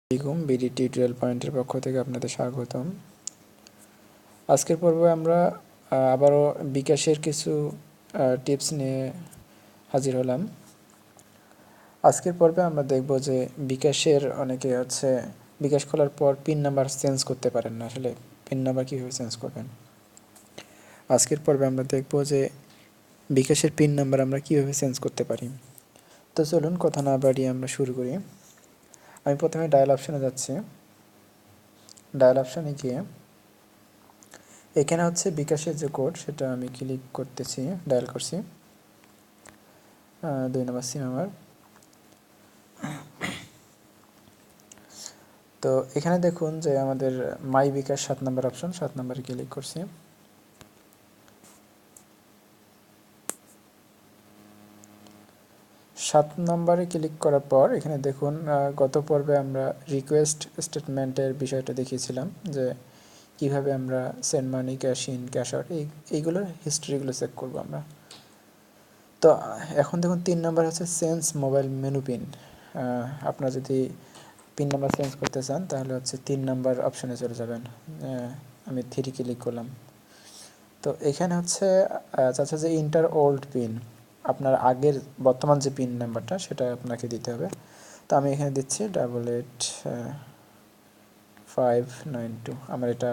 আসসালামু আলাইকুম, BD tutorial পয়েন্টের পক্ষ থেকে আপনাদের স্বাগতম। আজকের পর্বে আমরা আবারও বিকাশের কিছু টিপস নিয়ে হাজির হলাম। আজকের পর্বে আমরা দেখব যে বিকাশের অনেকে বিকাশ খোলার পর পিন নাম্বার চেঞ্জ করতে পারেন না। আসলে পিন নাম্বার কীভাবে চেঞ্জ করবেন, আজকের পর্বে আমরা দেখব যে বিকাশের পিন নাম্বার আমরা কীভাবে চেঞ্জ করতে পারি। তো চলুন কথা না বাড়িয়ে আমরা শুরু করি। আমি প্রথমে ডায়াল অপশানে যাচ্ছি। ডায়াল অপশানে গিয়ে এখানে বিকাশের যে কোড সেটা আমি ক্লিক করতেছি, ডায়াল করছি 2 নম্বর সিম আমার। তো এখানে দেখুন যে আমাদের মাই বিকাশ 7 নম্বর অপশন, 7 নম্বরে ক্লিক করছি। সাত নম্বরে ক্লিক করার পর এখানে দেখুন গত পর্বে আমরা রিকোয়েস্ট স্টেটমেন্টের বিষয়টা দেখিয়েছিলাম যে কিভাবে আমরা send money, cash in, cash out এইগুলোর হিস্ট্রিগুলো চেক করব আমরা। তো এখন দেখুন 3 নম্বর চেঞ্জ মোবাইল মেনু পিন। আপনারা যদি পিন নাম্বার চেঞ্জ করতে চান তাহলে 3 নাম্বার অপশানে চলে যাবেন। আমি 3 ক্লিক করলাম। তো এখানে চাচ্ছে যে ইন্টার ওল্ড পিন, আপনার আগের বর্তমান যে পিন নাম্বারটা সেটা আপনাকে দিতে হবে। তো আমি এখানে দিচ্ছি 888592। আমার এটা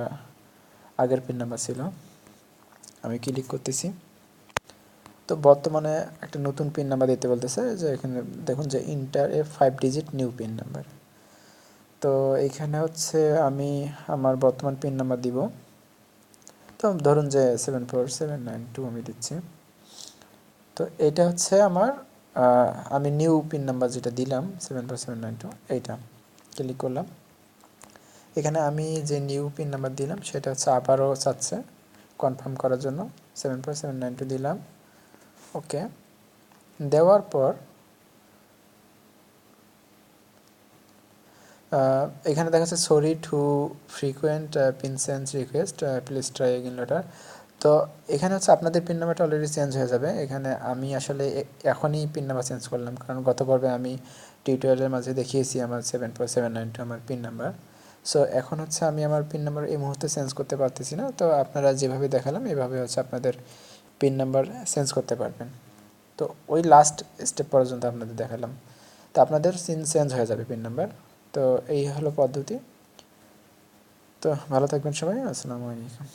আগের পিন নাম্বার ছিল। আমি ক্লিক করতেছি। তো বর্তমানে একটা নতুন পিন নাম্বার দিতে বলতেছে, যে এখানে দেখুন যে ইন্টার এ 5 ডিজিট নিউ পিন নাম্বার। তো এইখানে আমি আমার বর্তমান পিন নাম্বার দিব। তো ধরুন যে 74792 আমি দিচ্ছি। তো এটা আমার আমি নিউ পিন নাম্বার যেটা দিলাম 74792, এইটা ক্লিক করলাম। এখানে আমি যে নিউ পিন নাম্বার দিলাম সেটা আবারও চাচ্ছে কনফার্ম করার জন্য। 74792 দিলাম, ওকে। দেওয়ার পর এখানে দেখা যাচ্ছে sorry too frequent PIN change request, please try again later. তো এখানে আপনাদের পিন নাম্বারটা অলরেডি চেঞ্জ হয়ে যাবে। এখানে আমি আসলে এখনই পিন নাম্বার চেঞ্জ করলাম, কারণ গত পর্বে আমি টিউটোরিয়ালের মাঝে দেখিয়েছি আমার 74792 আমার পিন নাম্বার। সো এখন আমি আমার পিন নাম্বার এই মুহূর্তে চেঞ্জ করতে পারতেছি না। তো আপনারা যেভাবে দেখালাম এইভাবে আপনাদের পিন নাম্বার চেঞ্জ করতে পারবেন। তো ওই লাস্ট স্টেপ পর্যন্ত আপনাদের দেখালাম। তো আপনাদের চেঞ্জ হয়ে যাবে পিন নাম্বার। তো এই হলো পদ্ধতি। তো ভালো থাকবেন সবাই, আসসালামু আলাইকুম।